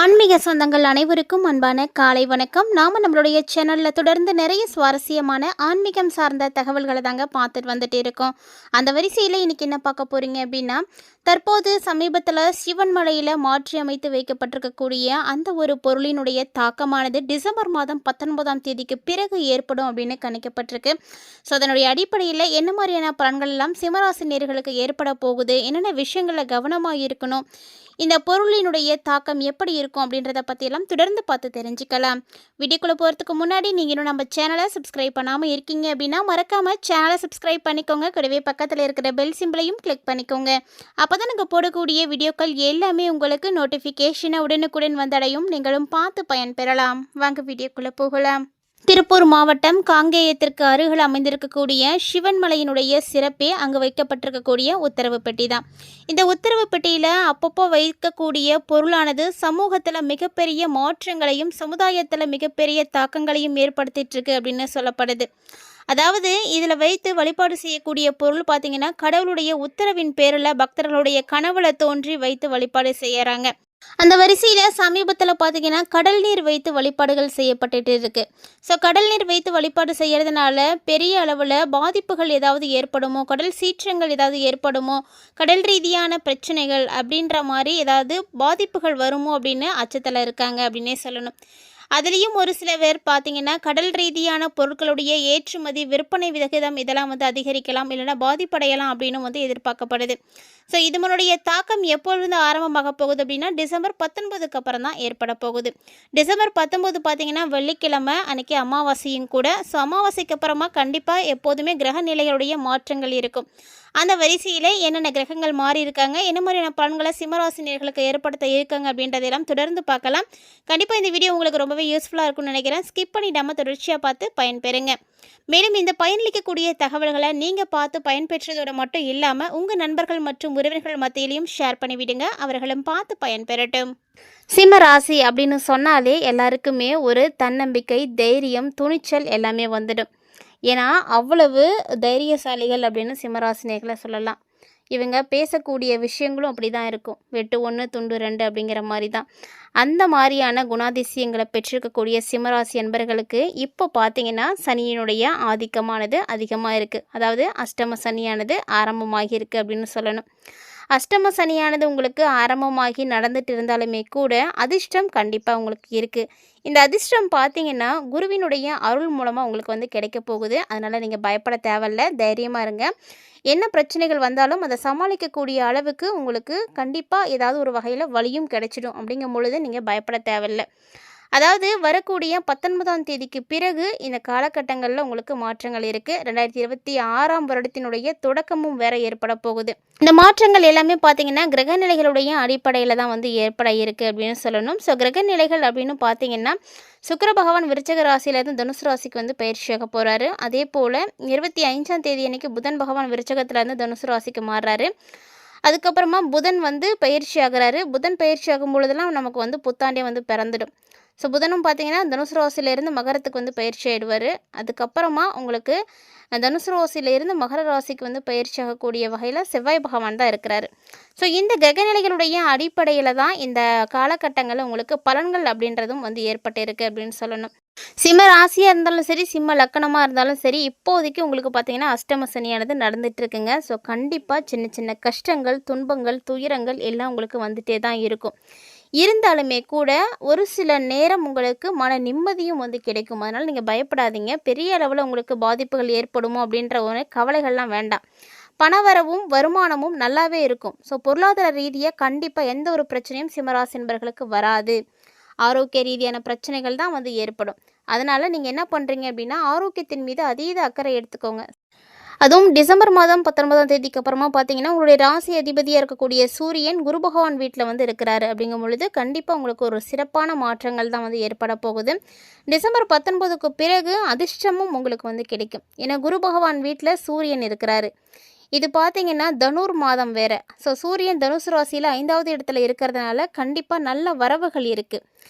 ஆன்மீக சொந்தங்கள் அனைவருக்கும் அன்பான காலை வணக்கம். நாம் நம்மளுடைய சேனலில் தொடர்ந்து நிறைய சுவாரஸ்யமான ஆன்மீகம் சார்ந்த தகவல்களை தாங்க பார்த்துட்டு வந்துட்டு இருக்கோம். அந்த வரிசையில் இன்றைக்கி என்ன பார்க்க போகிறீங்க அப்படின்னா, தற்போது சமீபத்தில் சிவன்மலையில் மாற்றி அமைத்து வைக்கப்பட்டிருக்கக்கூடிய அந்த ஒரு பொருளினுடைய தாக்கமானது டிசம்பர் மாதம் 19ஆம் தேதிக்கு பிறகு ஏற்படும் அப்படின்னு கணிக்கப்பட்டிருக்கு. ஸோ அதனுடைய அடிப்படையில் என்ன மாதிரியான பலன்கள் எல்லாம் சிம்மராசி நேயர்களுக்கு ஏற்பட போகுது, என்னென்ன விஷயங்களில் கவனமாக இருக்கணும், இந்த பொருளினுடைய தாக்கம் எப்படி இருக்கும் அப்படின்றத பற்றியெல்லாம் தொடர்ந்து பார்த்து தெரிஞ்சுக்கலாம். வீடியோக்குள்ளே போகிறதுக்கு முன்னாடி நீங்கள் இன்னும் நம்ம சேனலை சப்ஸ்கிரைப் பண்ணாமல் இருக்கீங்க அப்படின்னா மறக்காமல் சேனலை சப்ஸ்கிரைப் பண்ணிக்கோங்க. கூடவே பக்கத்தில் இருக்கிற பெல் சிம்பிளையும் கிளிக் பண்ணிக்கோங்க. அப்போ தான் நாங்கள் போடக்கூடிய வீடியோக்கள் எல்லாமே உங்களுக்கு நோட்டிஃபிகேஷனை உடனுக்குடன் வந்தடையும். நீங்களும் பார்த்து பயன்பெறலாம். வாங்க வீடியோக்குள்ளே போகலாம். திருப்பூர் மாவட்டம் காங்கேயத்திற்கு அருகில் அமைந்திருக்கக்கூடிய சிவன்மலையினுடைய சிறப்பே அங்கு வைக்கப்பட்டிருக்கக்கூடிய உத்தரவு பெட்டி தான். இந்த உத்தரவு பெட்டியில் அப்பப்போ வைக்கக்கூடிய பொருளானது சமூகத்தில் மிகப்பெரிய மாற்றங்களையும் சமுதாயத்தில் மிகப்பெரிய தாக்கங்களையும் ஏற்படுத்திட்டு இருக்கு அப்படின்னு சொல்லப்படுது. அதாவது இதில் வைத்து வழிபாடு செய்யக்கூடிய பொருள் பார்த்திங்கன்னா, கடவுளுடைய உத்தரவின் பேரில் பக்தர்களுடைய கனவுல தோன்றி வைத்து வழிபாடு செய்கிறாங்க. அந்த வரிசையில் சமீபத்தில் பார்த்திங்கன்னா கடல் நீர் வைத்து வழிபாடுகள் செய்யப்பட்டுட்டு இருக்கு. ஸோ கடல் நீர் வைத்து வழிபாடு செய்கிறதுனால பெரிய அளவில் பாதிப்புகள் ஏதாவது ஏற்படுமோ, கடல் சீற்றங்கள் ஏதாவது ஏற்படுமோ, கடல் ரீதியான பிரச்சனைகள் அப்படின்ற மாதிரி ஏதாவது பாதிப்புகள் வருமோ அப்படின்னு அச்சத்தில் இருக்காங்க அப்படின்னே சொல்லணும். அதுலேயும் ஒரு சில பேர் பார்த்திங்கன்னா கடல் ரீதியான பொருட்களுடைய ஏற்றுமதி விற்பனை விகிதம் இதெல்லாம் அதிகரிக்கலாம், இல்லைனா பாதிப்படையலாம் அப்படின்னு எதிர்பார்க்கப்படுது. ஸோ இதனுடைய தாக்கம் எப்பொழுது ஆரம்பமாக போகுது அப்படின்னா டிசம்பர் 19க்கு அப்புறம் தான் ஏற்பட போகுது. டிசம்பர் 19 பார்த்திங்கன்னா வெள்ளிக்கிழமை அன்றைக்கி அமாவாசையும் கூட. ஸோ அமாவாசைக்கு அப்புறமா கண்டிப்பாக எப்போதுமே கிரக நிலைகளுடைய மாற்றங்கள் இருக்கும். அந்த வரிசையில் என்னென்ன கிரகங்கள் மாறி இருக்காங்க, என்ன மாதிரியான பலன்களை சிம்மராசினியர்களுக்கு ஏற்படுத்த இருக்காங்க அப்படின்றதெல்லாம் தொடர்ந்து பார்க்கலாம். கண்டிப்பாக இந்த வீடியோ உங்களுக்கு ரொம்பவே யூஸ்ஃபுல்லாக இருக்கும்னு நினைக்கிறேன். ஸ்கிப் பண்ணிடாமல் தொடர்ச்சியாக பார்த்து பயன்பெறுங்க. மேலும் இந்த பயனளிக்கக்கூடிய தகவல்களை நீங்கள் பார்த்து பயன்பெற்றதோடு மட்டும் இல்லாமல் உங்கள் நண்பர்கள் மற்றும் உறவினர்கள் மத்தியிலையும் ஷேர் பண்ணிவிடுங்க. அவர்களும் பார்த்து பயன்பெறட்டும். சிம்ம ராசி அப்படின்னு சொன்னாலே எல்லாருக்குமே ஒரு தன்னம்பிக்கை, தைரியம், துணிச்சல் எல்லாமே வந்துடும். ஏன்னா அவ்வளவு தைரியசாலிகள் அப்படின்னு சிம்மராசினியர்களை சொல்லலாம். இவங்க பேசக்கூடிய விஷயங்களும் அப்படி தான் இருக்கும். வெட்டு 1 துண்டு 2 அப்படிங்கிற மாதிரி தான். அந்த மாதிரியான குணாதிசயங்களை பெற்றிருக்கக்கூடிய சிம்மராசி என்பர்களுக்கு இப்போ பார்த்திங்கன்னா சனியினுடைய ஆதிக்கமானது அதிகமாக இருக்குது. அதாவது அஷ்டம சனியானது ஆரம்பமாகி இருக்குது அப்படின்னு சொல்லணும். அஷ்டம சனியானது உங்களுக்கு ஆரம்பமாகி நடந்துட்டு இருந்தாலுமே கூட அதிர்ஷ்டம் கண்டிப்பாக உங்களுக்கு இருக்குது. இந்த அதிர்ஷ்டம் பார்த்திங்கன்னா குருவினுடைய அருள் மூலமாக உங்களுக்கு கிடைக்க போகுது. அதனால் நீங்கள் பயப்பட தேவையில்ல, தைரியமாக இருங்க. என்ன பிரச்சனைகள் வந்தாலும் அதை சமாளிக்கக்கூடிய அளவுக்கு உங்களுக்கு கண்டிப்பாக ஏதாவது ஒரு வகையில் வழியும் கிடைச்சிடும். அப்படிங்கும் பொழுது நீங்கள் பயப்பட தேவையில்லை. அதாவது வரக்கூடிய 19ஆம் தேதிக்கு பிறகு இந்த காலகட்டங்களில் உங்களுக்கு மாற்றங்கள் இருக்குது. 2026ஆம் வருடத்தினுடைய தொடக்கமும் வேற ஏற்பட போகுது. இந்த மாற்றங்கள் எல்லாமே பார்த்திங்கன்னா கிரகநிலைகளுடைய அடிப்படையில் தான் ஏற்பட இருக்குது அப்படின்னு சொல்லணும். ஸோ கிரகநிலைகள் அப்படின்னு பார்த்திங்கன்னா சுக்கிர பகவான் விருச்சிக ராசியிலேருந்து தனுசு ராசிக்கு பயிற்சியாக போகிறாரு. அதே போல் 25ஆம் தேதி அன்னைக்கு புதன் பகவான் விருச்சகத்துலேருந்து தனுசு ராசிக்கு மாறுறாரு. அதுக்கப்புறமா புதன் பயிற்சி ஆகிறாரு. புதன் பயிற்சி ஆகும் பொழுதெல்லாம் நமக்கு புத்தாண்டே பிறந்துடும். ஸோ புதனும் பார்த்திங்கன்னா தனுசு ராசியிலேருந்து மகரத்துக்கு பயிற்சி ஆகிடுவார். அதுக்கப்புறமா உங்களுக்கு தனுசு ராசியிலேருந்து மகர ராசிக்கு பயிற்சி ஆகக்கூடிய வகையில் செவ்வாய் பகவான் தான் இருக்கிறாரு. ஸோ இந்த கிரகநிலைகளுடைய அடிப்படையில் தான் இந்த காலகட்டங்களில் உங்களுக்கு பலன்கள் அப்படின்றதும் ஏற்பட்டு இருக்குது அப்படின்னு சொல்லணும். சிம்ம ராசியாக இருந்தாலும் சரி, சிம்ம லக்கணமாக இருந்தாலும் சரி, இப்போதைக்கு உங்களுக்கு பார்த்திங்கன்னா அஷ்டம சனியானது நடந்துகிட்ருக்குங்க. ஸோ கண்டிப்பாக சின்ன சின்ன கஷ்டங்கள், துன்பங்கள், துயரங்கள் எல்லாம் உங்களுக்கு வந்துட்டே தான் இருக்கும். இருந்தாலுமே கூட ஒரு சில நேரம் உங்களுக்கு மன நிம்மதியும் கிடைக்கும். அதனால் நீங்கள் பயப்படாதீங்க. பெரிய அளவில் உங்களுக்கு பாதிப்புகள் ஏற்படுமோ அப்படின்ற ஒரு கவலைகள்லாம் வேண்டாம். பணவரவும் வருமானமும் நல்லாவே இருக்கும். ஸோ பொருளாதார ரீதியாக கண்டிப்பாக எந்த ஒரு பிரச்சனையும் சிம்மராசி என்பர்களுக்கு வராது. ஆரோக்கிய ரீதியான பிரச்சனைகள் தான் ஏற்படும். அதனால் நீங்கள் என்ன பண்ணுறீங்க அப்படின்னா ஆரோக்கியத்தின் மீது அதீத அக்கறை எடுத்துக்கோங்க. அதுவும் டிசம்பர் மாதம் 19ஆம் தேதிக்கு அப்புறமா பார்த்தீங்கன்னா உங்களுடைய ராசி அதிபதியாக இருக்கக்கூடிய சூரியன் குரு பகவான் வீட்டில் இருக்கிறாரு. அப்படிங்கும் பொழுது கண்டிப்பாக உங்களுக்கு ஒரு சிறப்பான மாற்றங்கள் தான் ஏற்பட போகுது. டிசம்பர் 19க்கு பிறகு அதிர்ஷ்டமும் உங்களுக்கு கிடைக்கும். ஏன்னா குரு பகவான் வீட்டில் சூரியன் இருக்கிறாரு. இது பார்த்தீங்கன்னா தனுர் மாதம் வேற. ஸோ சூரியன் தனுசு ராசியில் 5வது இடத்துல இருக்கிறதுனால கண்டிப்பாக நல்ல வரவுகள் இருக்குது,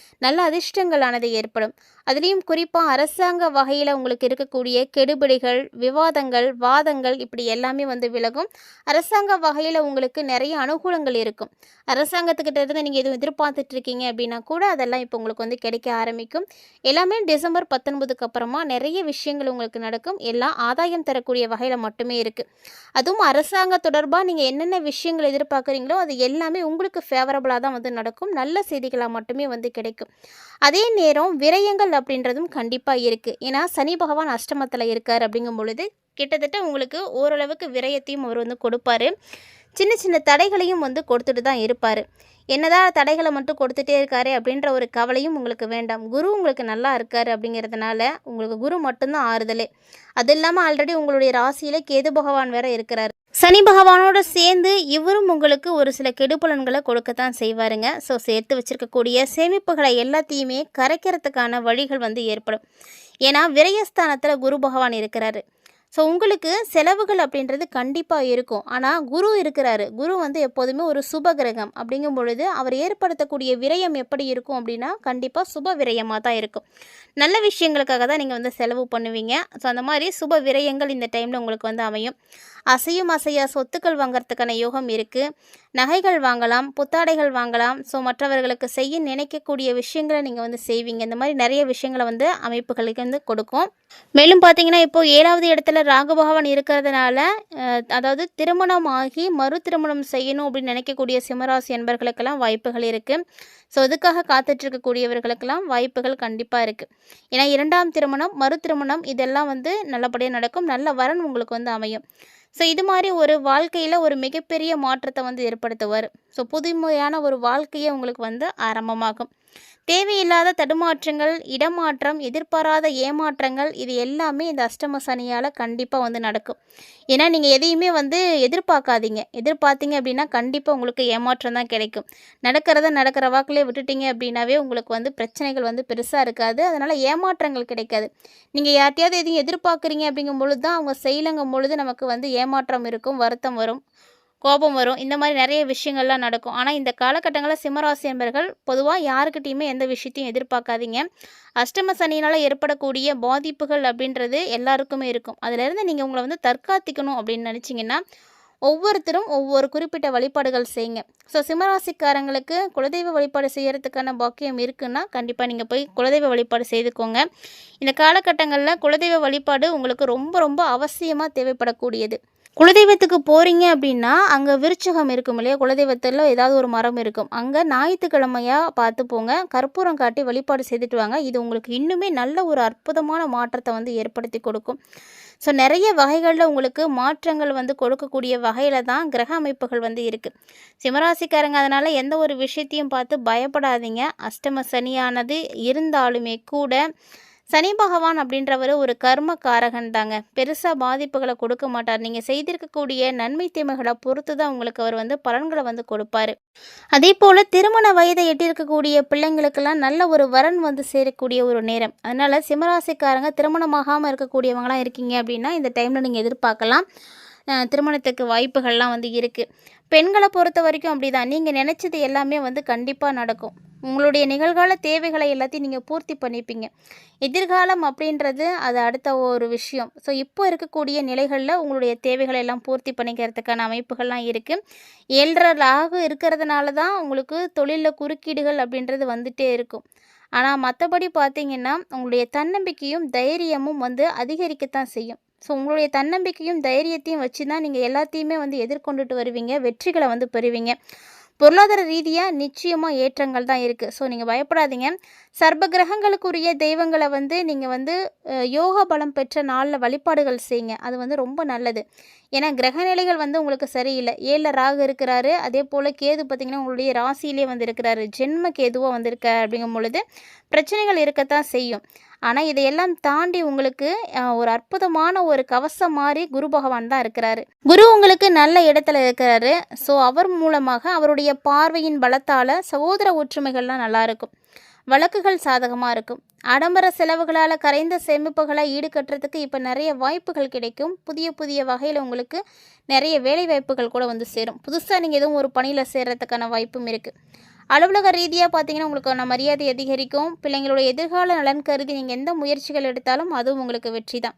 நல்ல அதிர்ஷ்டங்களானது ஏற்படும். அதுலேயும் குறிப்பாக அரசாங்க வகையில் உங்களுக்கு இருக்கக்கூடிய கெடுபிடிகள், விவாதங்கள், வாதங்கள் இப்படி எல்லாமே வந்து விலகும். அரசாங்க வகையில் உங்களுக்கு நிறைய அனுகூலங்கள் இருக்கும். அரசாங்கத்துக்கிட்ட இருந்து நீங்கள் எதுவும் எதிர்பார்த்துட்ருக்கீங்க அப்படின்னா கூட அதெல்லாம் இப்போ உங்களுக்கு வந்து கிடைக்க ஆரம்பிக்கும். எல்லாமே டிசம்பர் 19க்கு அப்புறமா நிறைய விஷயங்கள் உங்களுக்கு நடக்கும். எல்லாம் ஆதாயம் தரக்கூடிய வகையில் மட்டுமே இருக்குது. அதுவும் அரசாங்க தொடர்பாக நீங்கள் என்னென்ன விஷயங்கள் எதிர்பார்க்குறீங்களோ அது எல்லாமே உங்களுக்கு ஃபேவரபுளாக தான் வந்து நடக்கும். நல்ல செய்திகளாக மட்டுமே வந்து கிடைக்கும். அதே நேரம் விரயங்கள் அப்படின்றதும் கண்டிப்பாக இருக்குது. ஏன்னா சனி பகவான் அஷ்டமத்தில் இருக்கார் அப்படிங்கும் பொழுது கிட்டத்தட்ட உங்களுக்கு ஓரளவுக்கு விரயத்தையும் அவர் வந்து கொடுப்பார். சின்ன சின்ன தடைகளையும் வந்து கொடுத்துட்டு தான் இருப்பார். என்னதான் தடைகளை மட்டும் கொடுத்துட்டே இருக்காரு அப்படின்ற ஒரு கவலையும் உங்களுக்கு வேண்டாம். குரு உங்களுக்கு நல்லா இருக்கார் அப்படிங்கிறதுனால உங்களுக்கு குரு மட்டும்தான் ஆறுதலே. அது இல்லாமல் ஆல்ரெடி உங்களுடைய ராசியில் கேது பகவான் வேற இருக்கிறார். சனி பகவானோட சேர்ந்து இவரும் உங்களுக்கு ஒரு சில கெடுபலன்களை கொடுக்கத்தான் செய்வாருங்க. ஸோ சேர்த்து வச்சிருக்கக்கூடிய சேமிப்புகளை எல்லாத்தையுமே கரைக்கிறதுக்கான வழிகள் வந்து ஏற்படும். ஏன்னா விரயஸ்தானத்தில் குரு பகவான் இருக்கிறாரு. ஸோ உங்களுக்கு செலவுகள் அப்படின்றது கண்டிப்பாக இருக்கும். ஆனால் குரு இருக்கிறாரு. குரு வந்து எப்போதுமே ஒரு சுப கிரகம் அப்படிங்கும் பொழுது அவர் ஏற்படுத்தக்கூடிய விரயம் எப்படி இருக்கும் அப்படின்னா கண்டிப்பாக சுப விரயமாக தான் இருக்கும். நல்ல விஷயங்களுக்காக தான் நீங்கள் வந்து செலவு பண்ணுவீங்க. ஸோ அந்த மாதிரி சுப விரயங்கள் இந்த டைமில் உங்களுக்கு வந்து அமையும். அசையும் அசையா சொத்துக்கள் வாங்கிறதுக்கான யோகம் இருக்குது. நகைகள் வாங்கலாம், புத்தாடைகள் வாங்கலாம். ஸோ மற்றவர்களுக்கு செய்ய நினைக்கக்கூடிய விஷயங்களை நீங்கள் வந்து செய்வீங்க. இந்த மாதிரி நிறைய விஷயங்களை வந்து அமைப்புகளுக்கு வந்து கொடுக்கும். மேலும் பார்த்தீங்கன்னா இப்போது 7வது இடத்துல ராகு பகவான் இருக்கிறதுனால அதாவது திருமணம் ஆகி மறு திருமணம் செய்யணும் அப்படின்னு நினைக்கக்கூடிய சிம்மராசி என்பர்களுக்கெல்லாம் வாய்ப்புகள் இருக்குது. ஸோ அதுக்காக காத்துட்ருக்கக்கூடியவர்களுக்கெல்லாம் வாய்ப்புகள் கண்டிப்பாக இருக்குது. ஏன்னா 2ஆம் திருமணம், மறு திருமணம் இதெல்லாம் வந்து நல்லபடியாக நடக்கும். நல்ல வரன் உங்களுக்கு வந்து அமையும். ஸோ இது மாதிரி ஒரு வாழ்க்கையில் ஒரு மிகப்பெரிய மாற்றத்தை வந்து ஏற்படுத்துவார். ஸோ புதுமையான ஒரு வாழ்க்கையை உங்களுக்கு வந்து ஆரம்பமாகும். தேவையில்லாத தடுமாற்றங்கள், இடமாற்றம், எதிர்பாராத ஏமாற்றங்கள் இது எல்லாமே இந்த அஷ்டம சனியால் கண்டிப்பாக வந்து நடக்கும். ஏன்னா நீங்கள் எதையுமே வந்து எதிர்பார்த்தீங்க அப்படின்னா கண்டிப்பாக உங்களுக்கு ஏமாற்றம் தான் கிடைக்கும். நடக்கிற வாக்கிலே விட்டுட்டீங்க அப்படின்னாவே உங்களுக்கு வந்து பிரச்சனைகள் வந்து பெருசாக இருக்காது. அதனால் ஏமாற்றங்கள் கிடைக்காது. நீங்கள் யார்ட்டையாவது எதையும் எதிர்பார்க்குறீங்க அப்படிங்கும் பொழுது தான் அவங்க செய்யலங்கும் பொழுது நமக்கு வந்து ஏமாற்றம் இருக்கும், வருத்தம் வரும், கோபம் வரும். இந்த மாதிரி நிறைய விஷயங்கள்லாம் நடக்கும். ஆனால் இந்த காலகட்டங்களில் சிம்மராசி என்பர்கள் பொதுவாக யாருக்கிட்டையுமே எந்த விஷயத்தையும் எதிர்பார்க்காதீங்க. அஷ்டம சனியினால் ஏற்படக்கூடிய பாதிப்புகள் அப்படின்றது எல்லாருக்குமே இருக்கும். அதிலிருந்து நீங்கள் உங்களை வந்து தற்காத்திக்கணும் அப்படின்னு நினச்சிங்கன்னா ஒவ்வொருத்தரும் ஒவ்வொரு குறிப்பிட்ட வழிபாடுகள் செய்யுங்க. ஸோ சிம்மராசிக்காரங்களுக்கு குலதெய்வ வழிபாடு செய்கிறதுக்கான பாக்கியம் இருக்குன்னா கண்டிப்பாக நீங்கள் போய் குலதெய்வ வழிபாடு செய்துக்கோங்க. இந்த காலகட்டங்களில் குலதெய்வ வழிபாடு உங்களுக்கு ரொம்ப ரொம்ப அவசியமாக தேவைப்படக்கூடியது. குலதெய்வத்துக்கு போகிறீங்க அப்படின்னா அங்கே விருச்சகம் இருக்கும் இல்லையா, குலதெய்வத்தில் ஏதாவது ஒரு மரம் இருக்கும். அங்கே ஞாயிற்றுக்கிழமையாக பார்த்து போங்க, கற்பூரம் காட்டி வழிபாடு செய்துட்டு வாங்க. இது உங்களுக்கு இன்னுமே நல்ல ஒரு அற்புதமான மாற்றத்தை வந்து ஏற்படுத்தி கொடுக்கும். ஸோ நிறைய வகைகளில் உங்களுக்கு மாற்றங்கள் வந்து கொடுக்கக்கூடிய வகையில் தான் கிரக அமைப்புகள் வந்து இருக்குது. சிம்மராசிக்காரங்க அதனால் எந்த ஒரு விஷயத்தையும் பார்த்து பயப்படாதீங்க. அஷ்டம சனியானது இருந்தாலுமே கூட சனி பகவான் அப்படின்றவர் ஒரு கர்ம காரகன் தாங்க. பெருசாக பாதிப்புகளை கொடுக்க மாட்டார். நீங்கள் செய்திருக்கக்கூடிய நன்மை தீமைகளை பொறுத்து தான் உங்களுக்கு அவர் வந்து பலன்களை வந்து கொடுப்பார். அதே போல் திருமண வயதை எட்டியிருக்கக்கூடிய பிள்ளைங்களுக்கெல்லாம் நல்ல ஒரு வரன் வந்து சேரக்கூடிய ஒரு நேரம். அதனால் சிம்மராசிக்காரங்க திருமணமாகாமல் இருக்கக்கூடியவங்களாம் இருக்கீங்க அப்படின்னா இந்த டைமில் நீங்கள் எதிர்பார்க்கலாம். திருமணத்துக்கு வாய்ப்புகள்லாம் வந்து இருக்குது. பெண்களை பொறுத்த வரைக்கும் அப்படி தான். நீங்கள் நினச்சது எல்லாமே வந்து கண்டிப்பாக நடக்கும். உங்களுடைய நிகழ்கால தேவைகளை எல்லாத்தையும் நீங்கள் பூர்த்தி பண்ணிப்பீங்க. எதிர்காலம் அப்படின்றது அது அடுத்த ஒரு விஷயம். ஸோ இப்போ இருக்கக்கூடிய நிலைகளில் உங்களுடைய தேவைகளை எல்லாம் பூர்த்தி பண்ணிக்கிறதுக்கான அமைப்புகள்லாம் இருக்குது. 7.5 ராகு இருக்கிறதுனால தான் உங்களுக்கு தொழிலில் குறுக்கீடுகள் அப்படின்றது வந்துகிட்டே இருக்கும். ஆனால் மற்றபடி பார்த்திங்கன்னா உங்களுடைய தன்னம்பிக்கையும் தைரியமும் வந்து அதிகரிக்கத்தான் செய்யும். ஸோ உங்களுடைய தன்னம்பிக்கையும் தைரியத்தையும் வச்சு தான் நீங்கள் எல்லாத்தையுமே வந்து எதிர்கொண்டுட்டு வருவீங்க, வெற்றிகளை வந்து பெறுவீங்க. பொருளாதார ரீதியாக நிச்சயமாக ஏற்றங்கள் தான் இருக்குது. ஸோ நீங்கள் பயப்படாதீங்க. சர்ப கிரகங்களுக்குரிய தெய்வங்களை வந்து நீங்கள் வந்து யோகா பலம் பெற்ற நாளில் வழிபாடுகள் செய்யுங்க. அது வந்து ரொம்ப நல்லது. ஏன்னா கிரகநிலைகள் வந்து உங்களுக்கு சரியில்லை. 7 ராகு இருக்கிறாரு. அதே போல் கேது பார்த்திங்கன்னா உங்களுடைய ராசியிலே வந்து இருக்கிறாரு. ஜென்ம கேதுவாக வந்திருக்கார். அப்படிங்கும் பொழுது பிரச்சனைகள் இருக்கத்தான் செய்யும். ஆனால் இதையெல்லாம் தாண்டி உங்களுக்கு ஒரு அற்புதமான ஒரு கவசம் மாதிரி குரு பகவான் தான் இருக்கிறாரு. குரு உங்களுக்கு நல்ல இடத்துல இருக்கிறாரு. ஸோ அவர் மூலமாக அவருடைய பார்வையின் பலத்தால் சகோதர ஒற்றுமைகள்லாம் நல்லாயிருக்கும். வழக்குகள் சாதகமாக இருக்கும். ஆடம்பர செலவுகளால் கரைந்த சேமிப்புகளை ஈடுகட்டுறதுக்கு இப்போ நிறைய வாய்ப்புகள் கிடைக்கும். புதிய புதிய வகையில் உங்களுக்கு நிறைய வேலை வாய்ப்புகள் கூட வந்து சேரும். புதுசாக நீங்கள் எதுவும் ஒரு பணியில் சேர்கிறதுக்கான வாய்ப்பும் இருக்குது. அலுவலக ரீதியாக பார்த்தீங்கன்னா உங்களுக்கான மரியாதை அதிகரிக்கும். பிள்ளைங்களோட எதிர்கால நலன் கருதி நீங்கள் எந்த முயற்சிகள் எடுத்தாலும் அதுவும் உங்களுக்கு வெற்றி தான்.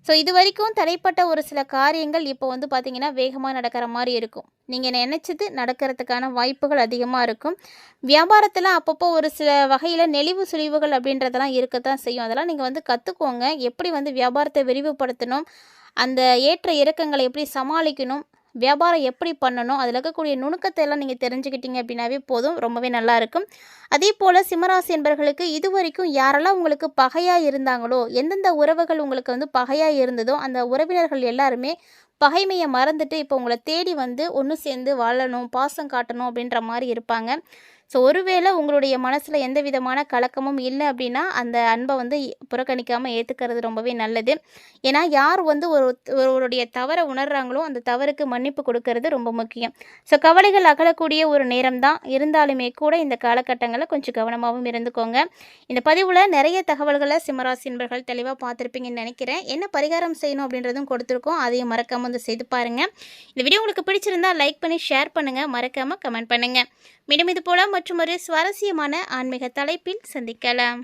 ஸோ இது வரைக்கும் தடைப்பட்ட ஒரு சில காரியங்கள் இப்போ வந்து பார்த்திங்கன்னா வேகமாக நடக்கிற மாதிரி இருக்கும். நீங்கள் நினச்சது நடக்கிறதுக்கான வாய்ப்புகள் அதிகமாக இருக்கும். வியாபாரத்தில் அப்பப்போ ஒரு சில வகையில் நெளிவு சுழிவுகள் அப்படின்றதெல்லாம் இருக்கத்தான் செய்யும். அதெல்லாம் நீங்கள் வந்து கற்றுக்கோங்க. எப்படி வந்து வியாபாரத்தை விரிவுபடுத்தணும், அந்த ஏற்ற இறக்கங்களை எப்படி சமாளிக்கணும், வியாபாரம் எப்படி பண்ணணும், அதில் இருக்கக்கூடிய நுணுக்கத்தை எல்லாம் நீங்கள் தெரிஞ்சுக்கிட்டீங்க அப்படின்னாவே போதும். ரொம்பவே நல்லாயிருக்கும். அதே போல் சிம்மராசி என்பர்களுக்கு இது வரைக்கும் யாரெல்லாம் உங்களுக்கு பகையாக இருந்தாங்களோ, எந்தெந்த உறவுகள் உங்களுக்கு வந்து பகையாக இருந்ததோ அந்த உறவினர்கள் எல்லாருமே பகைமையை மறந்துட்டு இப்போ உங்களை தேடி வந்து ஒன்று சேர்ந்து வாழணும், பாசம் காட்டணும் அப்படின்ற மாதிரி இருப்பாங்க. ஸோ ஒருவேளை உங்களுடைய மனசில் எந்த விதமான கலக்கமும் இல்லை அப்படின்னா அந்த அன்பை வந்து புறக்கணிக்காமல் ஏற்றுக்கிறது ரொம்பவே நல்லது. ஏன்னா யார் வந்து ஒருவருடைய தவறை உணர்கிறாங்களோ அந்த தவறுக்கு மன்னிப்பு கொடுக்கறது ரொம்ப முக்கியம். ஸோ கவலைகள் அகலக்கூடிய ஒரு நேரம் தான். இருந்தாலுமே கூட இந்த காலகட்டங்களில் கொஞ்சம் கவனமாகவும் இருந்துக்கோங்க. இந்த பதிவில் நிறைய தகவல்களை சிம்மராசி என்பர்கள் தெளிவாக பார்த்துருப்பீங்கன்னு நினைக்கிறேன். என்ன பரிகாரம் செய்யணும் அப்படின்றதும் கொடுத்துருக்கோம். அதையும் மறக்காமல் வந்து செய்து பாருங்கள். இந்த வீடியோ உங்களுக்கு பிடிச்சிருந்தா லைக் பண்ணி ஷேர் பண்ணுங்கள். மறக்காமல் கமெண்ட் பண்ணுங்கள். மீண்டும் இது போல மற்றும் ஒரு சுவாரஸ்யமான ஆன்மீக தலைப்பில் சந்திக்கலாம்.